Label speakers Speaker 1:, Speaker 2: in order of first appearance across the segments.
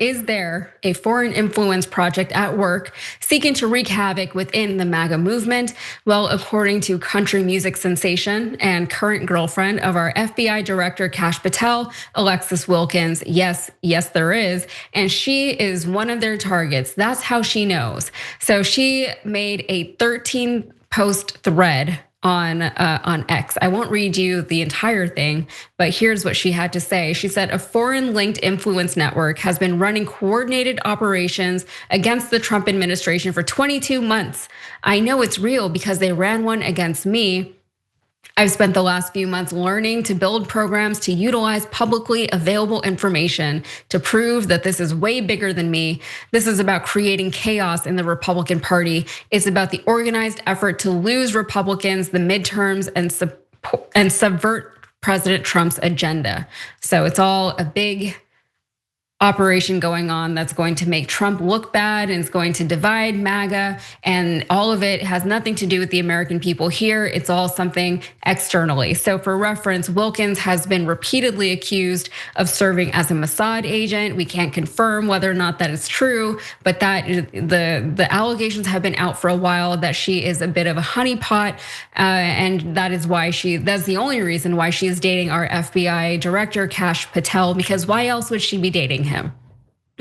Speaker 1: Is there a foreign influence project at work seeking to wreak havoc within the MAGA movement? Well, according to country music sensation and current girlfriend of our FBI Director Kash Patel, Alexis Wilkins, yes, there is. And she is one of their targets. That's how she knows. So she made a 13 post thread on X. I won't read you the entire thing, but here's what she had to say. She said, a foreign linked influence network has been running coordinated operations against the Trump administration for 22 months. I know it's real because they ran one against me. I've spent the last few months learning to build programs to utilize publicly available information to prove that this is way bigger than me. This is about creating chaos in the Republican Party. It's about the organized effort to lose Republicans, the midterms, and subvert President Trump's agenda. So it's all a big operation going on that's going to make Trump look bad and it's going to divide MAGA, and all of it has nothing to do with the American people here. It's all something externally. So for reference, Wilkins has been repeatedly accused of serving as a Mossad agent. We can't confirm whether or not that is true, but that the allegations have been out for a while that she is a bit of a honeypot, and that's the only reason why she is dating our FBI Director Kash Patel, because why else would she be dating him?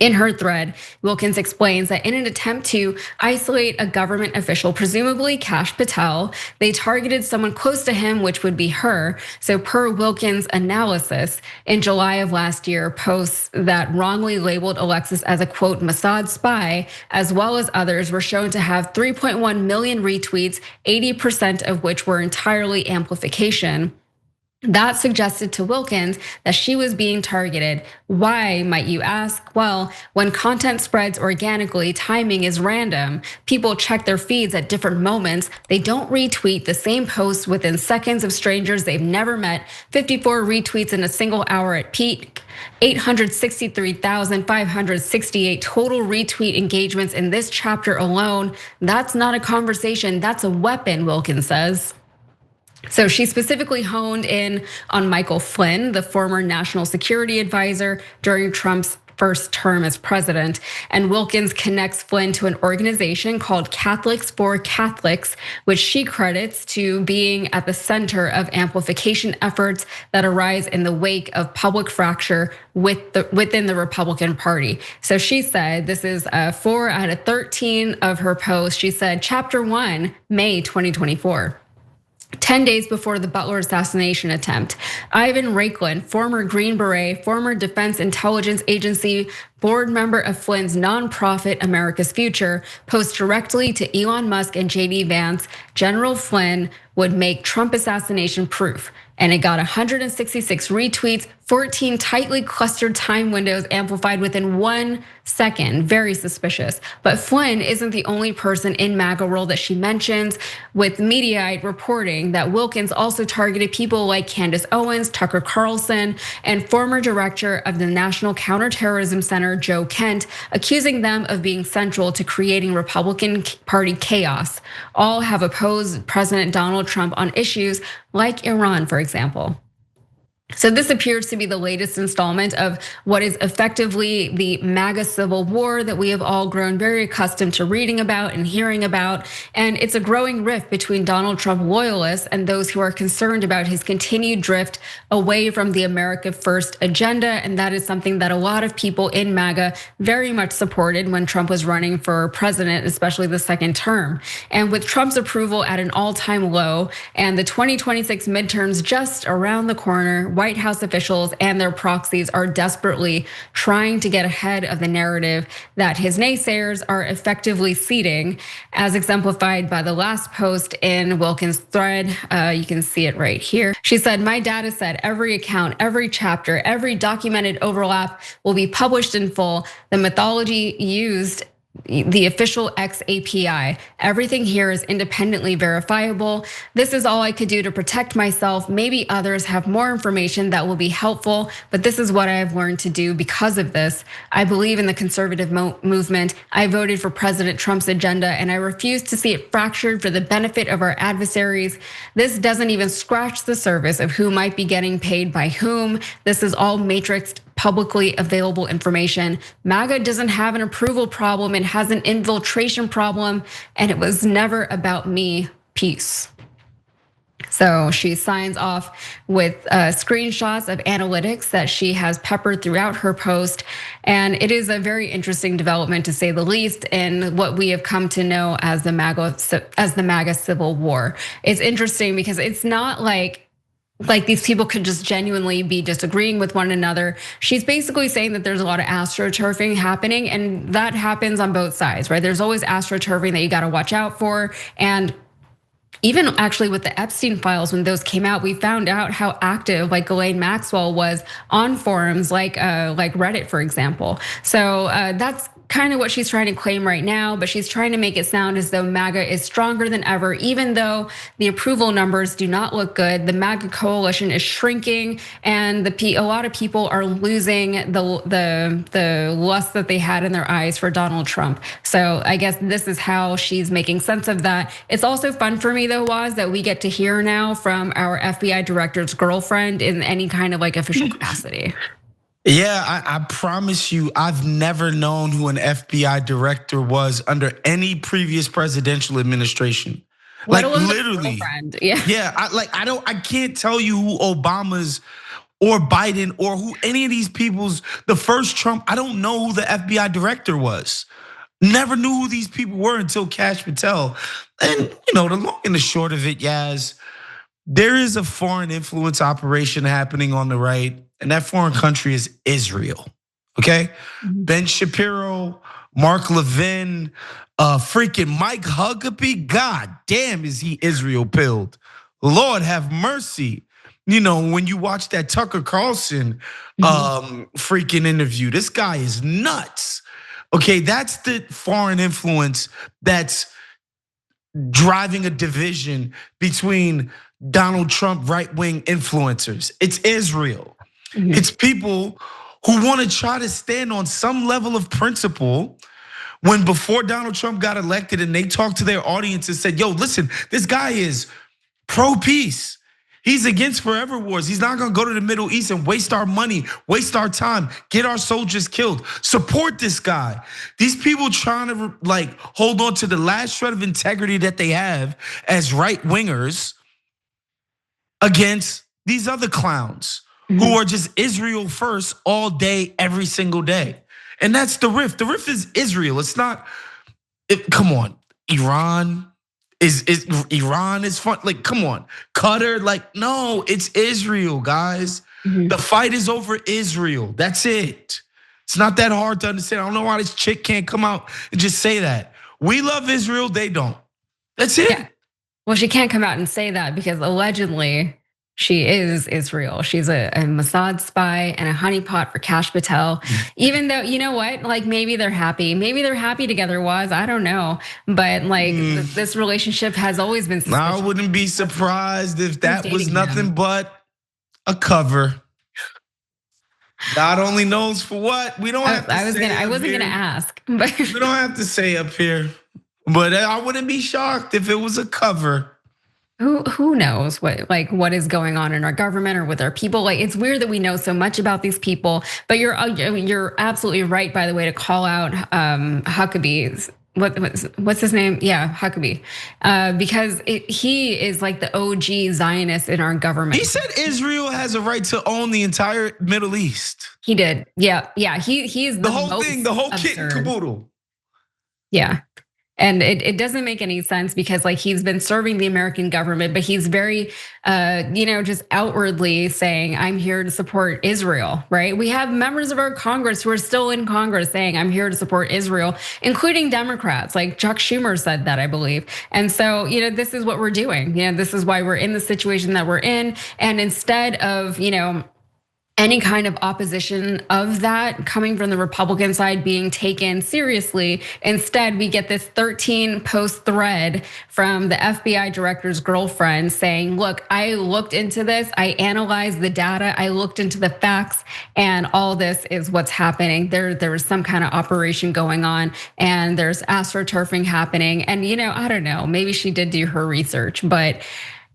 Speaker 1: In her thread, Wilkins explains that in an attempt to isolate a government official, presumably Kash Patel, they targeted someone close to him, which would be her. So per Wilkins' analysis, in July of last year, posts that wrongly labeled Alexis as a quote Mossad spy, as well as others, were shown to have 3.1 million retweets, 80% of which were entirely amplification. That suggested to Wilkins that she was being targeted. Why, might you ask? Well, when content spreads organically, timing is random. People check their feeds at different moments. They don't retweet the same posts within seconds of strangers they've never met. 54 retweets in a single hour at peak. 863,568 total retweet engagements in this chapter alone. That's not a conversation, that's a weapon, Wilkins says. So she specifically honed in on Michael Flynn, the former national security advisor during Trump's first term as president. And Wilkins connects Flynn to an organization called Catholics for Catholics, which she credits to being at the center of amplification efforts that arise in the wake of public fracture within the Republican Party. So she said, this is 4 out of 13 of her posts. She said, chapter 1, May 2024. 10 days before the Butler assassination attempt, Ivan Raiklin, former Green Beret, former Defense Intelligence Agency board member of Flynn's nonprofit America's Future, posts directly to Elon Musk and JD Vance, General Flynn would make Trump assassination proof. And it got 166 retweets, 14 tightly clustered time windows amplified within 1 second, very suspicious. But Flynn isn't the only person in MAGA world that she mentions, with Mediaite reporting that Wilkins also targeted people like Candace Owens, Tucker Carlson, and former director of the National Counterterrorism Center, Joe Kent, accusing them of being central to creating Republican Party chaos. All have opposed President Donald Trump on issues like Iran, for example. So this appears to be the latest installment of what is effectively the MAGA civil war that we have all grown very accustomed to reading about and hearing about. And it's a growing rift between Donald Trump loyalists and those who are concerned about his continued drift away from the America First agenda. And that is something that a lot of people in MAGA very much supported when Trump was running for president, especially the second term. And with Trump's approval at an all-time low and the 2026 midterms just around the corner, White House officials and their proxies are desperately trying to get ahead of the narrative that his naysayers are effectively seeding, as exemplified by the last post in Wilkins' thread. You can see it right here. She said, my data set, every account, every chapter, every documented overlap will be published in full. The methodology used, the official X API. Everything here is independently verifiable. This is all I could do to protect myself. Maybe others have more information that will be helpful, but this is what I have learned to do because of this. I believe in the conservative movement. I voted for President Trump's agenda and I refuse to see it fractured for the benefit of our adversaries. This doesn't even scratch the surface of who might be getting paid by whom. This is all matrixed publicly available information. MAGA doesn't have an approval problem, it has an infiltration problem, and it was never about me, peace. So she signs off with screenshots of analytics that she has peppered throughout her post. And it is a very interesting development, to say the least, in what we have come to know as the MAGA civil war. It's interesting because it's not like these people could just genuinely be disagreeing with one another. She's basically saying that there's a lot of astroturfing happening, and that happens on both sides, right? There's always astroturfing that you gotta watch out for. And even actually with the Epstein files, when those came out, we found out how active like Ghislaine Maxwell was on forums like Reddit, for example. So that's kind of what she's trying to claim right now, but she's trying to make it sound as though MAGA is stronger than ever, even though the approval numbers do not look good. The MAGA coalition is shrinking, and a lot of people are losing the lust that they had in their eyes for Donald Trump. So I guess this is how she's making sense of that. It's also fun for me though, Waz, that we get to hear now from our FBI director's girlfriend in any kind of like official capacity.
Speaker 2: Yeah, I promise you, I've never known who an FBI director was under any previous presidential administration. Like literally, yeah. I can't tell you who Obama's or Biden or who any of these people's. The first Trump, I don't know who the FBI director was. Never knew who these people were until Kash Patel. And the long and the short of it, Yaz, there is a foreign influence operation happening on the right. And that foreign country is Israel, okay? Ben Shapiro, Mark Levin, freaking Mike Huckabee, God damn is he Israel pilled. Lord have mercy. When you watch that Tucker Carlson freaking interview, this guy is nuts. Okay, that's the foreign influence that's driving a division between Donald Trump right-wing influencers. It's Israel. It's people who want to try to stand on some level of principle when before Donald Trump got elected and they talked to their audience and said, yo, listen, this guy is pro-peace. He's against forever wars. He's not gonna go to the Middle East and waste our money, waste our time, get our soldiers killed. Support this guy. These people trying to hold on to the last shred of integrity that they have as right wingers against these other clowns who are just Israel first all day, every single day. And that's the rift. The rift is Israel. It's not, come on, Iran is fun. Like, come on, Qatar, no, it's Israel, guys. The fight is over Israel, that's it. It's not that hard to understand. I don't know why this chick can't come out and just say that. We love Israel, they don't. That's it. Yeah.
Speaker 1: Well, she can't come out and say that because allegedly, she is Israel. She's a Mossad spy and a honeypot for Kash Patel. Even though, you know what? Maybe they're happy. Maybe they're happy together, Waz. I don't know. But this relationship has always been suspicious.
Speaker 2: I wouldn't be surprised if that was nothing but a cover. God only knows for what. We don't have to
Speaker 1: I wasn't gonna ask. But
Speaker 2: we don't have to say up here. But I wouldn't be shocked if it was a cover.
Speaker 1: Who knows what is going on in our government or with our people? It's weird that we know so much about these people, but you're absolutely right, by the way, to call out Huckabee. What's his name? Yeah, Huckabee, because he is like the OG Zionist in our government.
Speaker 2: He said Israel has a right to own the entire Middle East.
Speaker 1: He did, yeah. He's
Speaker 2: the whole thing, the whole kit and caboodle.
Speaker 1: Yeah. And it doesn't make any sense because he's been serving the American government, but he's very, just outwardly saying, I'm here to support Israel, right? We have members of our Congress who are still in Congress saying, I'm here to support Israel, including Democrats, like Chuck Schumer said that, I believe. And so, this is what we're doing. This is why we're in the situation that we're in. And instead of, any kind of opposition of that coming from the Republican side being taken seriously. Instead, we get this 13-post thread from the FBI director's girlfriend saying, look, I looked into this, I analyzed the data, I looked into the facts, and all this is what's happening. There was some kind of operation going on, and there's astroturfing happening. And I don't know, maybe she did do her research, but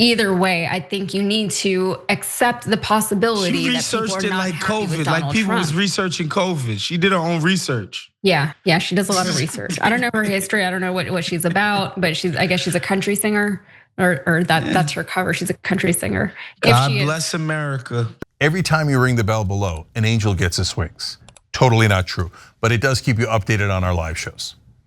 Speaker 1: Either way, I think you need to accept the possibility that people are not
Speaker 2: like
Speaker 1: happy with
Speaker 2: COVID,
Speaker 1: Donald
Speaker 2: like people
Speaker 1: Trump.
Speaker 2: was researching COVID. She did her own research.
Speaker 1: Yeah, she does a lot of research. I don't know her history. I don't know what she's about, but I guess she's a country singer, or that's her cover. She's a country singer.
Speaker 2: God bless America.
Speaker 3: Every time you ring the bell below, an angel gets his wings. Totally not true, but it does keep you updated on our live shows.